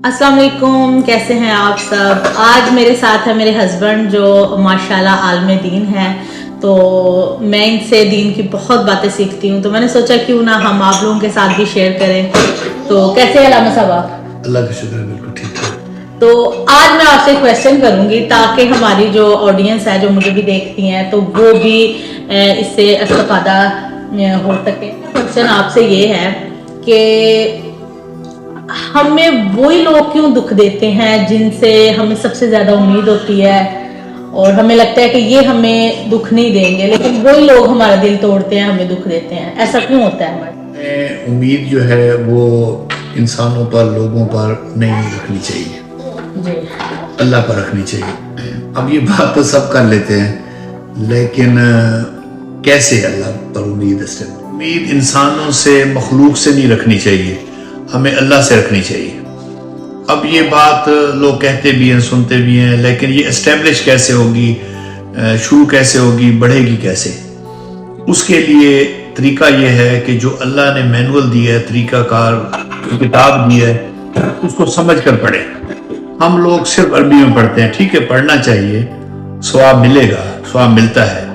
अस्सलाम वालेकुम, कैसे हैं आप सब। आज मेरे साथ है मेरे हस्बैंड जो माशाल्लाह आलम दीन है, तो मैं इनसे दीन की बहुत बातें सीखती हूँ, तो मैंने सोचा क्यों ना हम आप लोगों के साथ भी शेयर करें। तो कैसे हैं अलामा साहब आप? अल्लाह का शुक्र है, बिल्कुल ठीक है। तो आज मैं आपसे क्वेश्चन करूंगी ताकि हमारी जो ऑडियंस है जो मुझे भी देखती हैं तो वो भी इससे इस्तेफादा हो सके। क्वेश्चन आपसे ये है कि हमें वही लोग क्यों दुख देते हैं जिनसे हमें सबसे ज्यादा उम्मीद होती है और हमें लगता है कि ये हमें दुख नहीं देंगे, लेकिन वही लोग हमारा दिल तोड़ते हैं, हमें दुख देते हैं। ऐसा क्यों होता है हमारे? उम्मीद जो है वो इंसानों पर, लोगों पर नहीं रखनी चाहिए जी। अल्लाह पर रखनी चाहिए। अब ये बात तो सब कर लेते हैं, लेकिन कैसे अल्लाह पर उम्मीद इंसानों से, मखलूक से नहीं रखनी चाहिए, हमें अल्लाह से रखनी चाहिए। अब ये बात लोग कहते भी हैं, सुनते भी हैं, लेकिन ये एस्टेब्लिश कैसे होगी, शुरू कैसे होगी, बढ़ेगी कैसे? उसके लिए तरीका ये है कि जो अल्लाह ने मैनुअल दिया है, तरीकाकार किताब दी है, उसको समझ कर पढ़े। हम लोग सिर्फ अरबी में पढ़ते हैं, ठीक है, पढ़ना चाहिए, सवाब मिलेगा, सवाब मिलता है,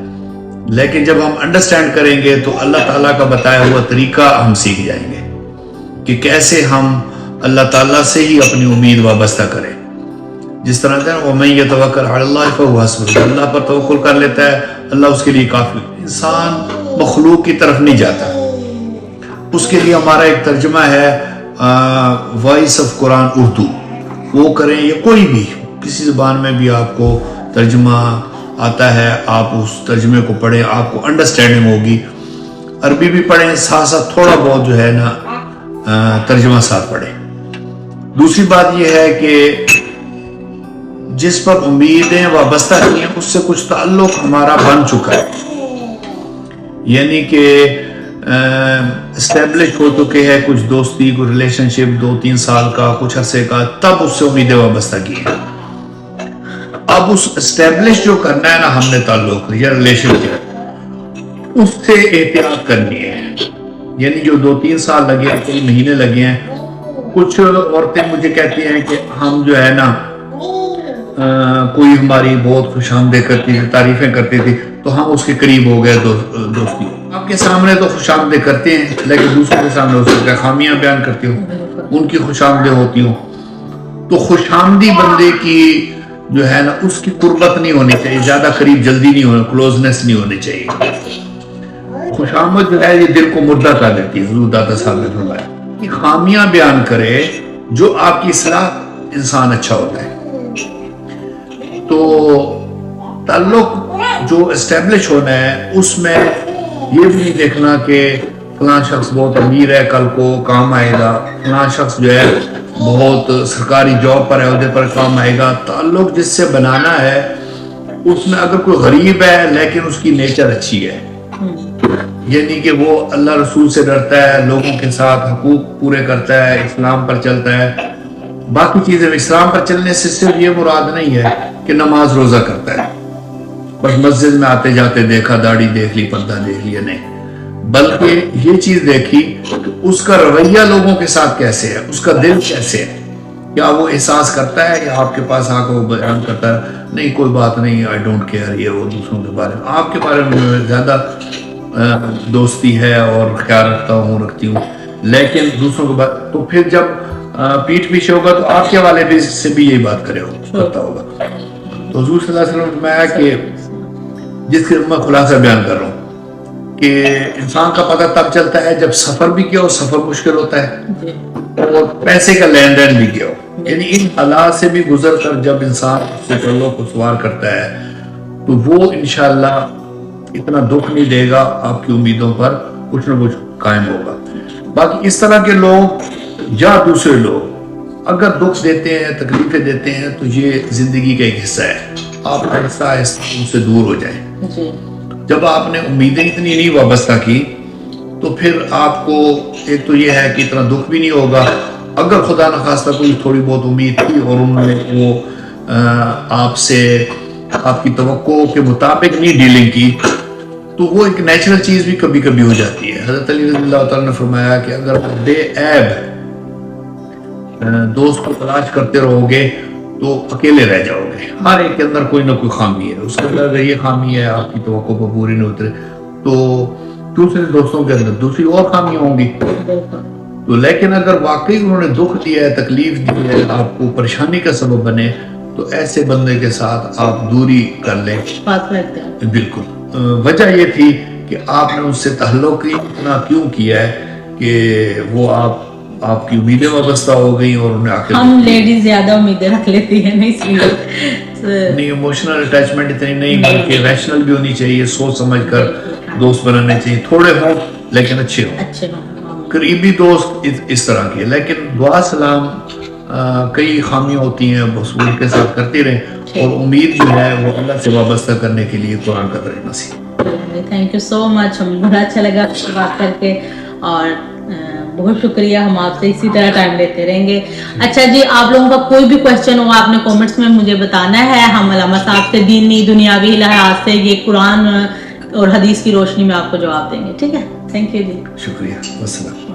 लेकिन जब हम अंडरस्टैंड करेंगे तो अल्लाह ताला का बताया हुआ तरीका हम सीख जाएंगे कि कैसे हम अल्लाह ताला से ही अपनी उम्मीद वाबस्ता करें। जिस तरह से वमन यतवक्कल अलल्लाह फहुव हस्बुह, अल्लाह पर तवक्कुल कर लेता है, अल्लाह उसके लिए काफी। इंसान मखलूक की तरफ नहीं जाता। उसके लिए हमारा एक तर्जुमा है वॉइस ऑफ कुरान उर्दू, वो करें या कोई भी किसी ज़बान में भी आपको तर्जुमा आता है, आप उस तर्जुमे को पढ़ें, आपको अंडरस्टैंडिंग होगी। अरबी भी पढ़ें, साथ साथ थोड़ा बहुत जो है ना तर्जुमा साथ पढ़ें। दूसरी बात यह है कि जिस पर उम्मीदें वाबस्ता की हैं उससे कुछ ताल्लुक हमारा बन चुका है, यानी कि एस्टेब्लिश हो चुके हैं, कुछ दोस्ती, कुछ रिलेशनशिप 2-3 साल का, कुछ अरसे का, तब उससे उम्मीदें वाबस्ता की हैं। अब उस एस्टेब्लिश जो करना है ना हमने ताल्लुक या रिलेशनशिप, उससे एहतियात करनी है। यानी जो 2-3 साल लगे हैं, कई महीने लगे हैं, कुछ औरतें मुझे कहती हैं कि हम जो है ना कोई हमारी बहुत खुशामदीद करती थी, तारीफें करती थी, तो हम उसके करीब हो गए दोस्ती। आपके सामने तो खुशामदीद करते हैं, लेकिन दूसरों के सामने उसकी खामियां बयान करती हूँ, उनकी खुशामदीद होती हूँ। तो खुशामदी बंदे की जो है ना उसकी कुर्बत नहीं होनी चाहिए, ज्यादा करीब जल्दी नहीं होना, क्लोजनेस नहीं होनी चाहिए। खुशामद जो है ये दिल को मुर्दा कर देती है। हुजूर दादा साहब ने फरमाया कि खामियां बयान करे जो आपकी इस्लाह, इंसान अच्छा होता है। तो ताल्लुक जो एस्टेब्लिश होना है उसमें ये भी नहीं देखना कि फलां शख्स बहुत अमीर है, कल को काम आएगा, फलां शख्स जो है बहुत सरकारी जॉब पर है, उधर पर काम आएगा। ताल्लुक जिससे बनाना है उसमें अगर कोई गरीब है लेकिन उसकी नेचर अच्छी है, यानी कि वो अल्लाह रसूल से डरता है, लोगों के साथ हकूक पूरे करता है, इस्लाम पर चलता है, बाकी चीजें। इस्लाम पर चलने से सिर्फ ये मुराद नहीं है कि नमाज रोजा करता है, बस मस्जिद में आते जाते देखा, दाढ़ी देख ली, पर्दा देख लिया, नहीं, बल्कि ये चीज देखी कि उसका रवैया लोगों के साथ कैसे है, उसका दिल कैसे है, क्या वो एहसास करता है या आपके पास आकर वो बयान करता है नहीं कोई बात नहीं, आई डोंट केयर, ये वो दूसरों के बारे में, आपके बारे में ज्यादा दोस्ती है और ख्याल रखती हूँ, लेकिन दूसरों के बारे, तो फिर जब पीठ पीछे होगा तो आपके वाले भी से भी यही बात करता होगा। तो हुजूर सल्लल्लाहु अलैहि वसल्लम में कि जिसके मैं खुलासा बयान कर रहा हूँ कि इंसान का पता तब चलता है जब सफर भी किया हो, सफर मुश्किल होता है, और पैसे का लेन देन भी किया हो, यानी इन हालात से भी गुजर कर जब इंसान उससे को सवार करता है तो वो इंशाअल्लाह इतना दुख नहीं देगा, आपकी उम्मीदों पर कुछ ना कुछ कायम होगा। बाकी इस तरह के लोग या दूसरे लोग अगर दुख देते हैं, तकलीफें देते हैं, तो ये जिंदगी का एक हिस्सा है, आप आहिस्ता आहिस्ता उनसे दूर हो जाएं। जब आपने उम्मीदें इतनी नहीं वाबस्ता की तो फिर आपको एक तो ये है कि इतना दुख भी नहीं होगा। अगर खुदा न खास्ता कोई थोड़ी बहुत उम्मीद थी और उन्होंने वो आपसे आपकी तवक्को के मुताबिक नहीं डीलिंग की, तो वो एक नेचुरल चीज भी कभी कभी हो जाती है। हजरत अली रज़ियल्लाहु तआला ने फरमाया कि अगर बेऐब दोस्त को तलाश करते रहोगे तो अकेले रह जाओगे। हर एक के अंदर कोई ना कोई खामी है, उसके अंदर अगर ये खामी है आपकी तवक्को पर पूरी नहीं उतरे तो दूसरे दोस्तों के अंदर दूसरी और खामियां होंगी। तो लेकिन अगर वाकई उन्होंने दुख दिया है, तकलीफ दी है, आपको परेशानी का सबब बने, तो ऐसे बंदे के साथ आप दूरी कर लें। बिल्कुल। वजह ये थी कि आपने उससे ताल्लुक ही इतना क्यों किया है कि वो आपकी उम्मीदें वाबस्ता हो गई और उन्हें आके हम लेडीज ज्यादा उम्मीदें रख लेती है ना, इसलिए नहीं, इमोशनल अटैचमेंट इतनी नहीं बल्कि रैशनल भी होनी चाहिए, सोच समझ कर दोस्त बनाने चाहिए, थोड़े हों लेकिन अच्छे हों, करीबी दोस्त इस तरह के। लेकिन दुआ सलाम कई खामियां होती हैं, बस उनके साथ करते रहें और उम्मीद जो है वो अल्लाह से वाबस्ता करने के लिए कुरान का रहना सीखें। थैंक यू सो मच, हमें बड़ा अच्छा लगा आपसे बात करके और बहुत शुक्रिया। हम आपसे इसी तरह टाइम लेते रहेंगे। अच्छा जी, आप लोगों का कोई भी क्वेश्चन हो आपने कमेंट्स में मुझे बताना है, हम अल्लामा साहब से दीनी दुनियावी लिहाज से ये कुरान और हदीस की रोशनी में आपको जवाब देंगे। ठीक है, थैंक यू जी, शुक्रिया, अस्सलाम।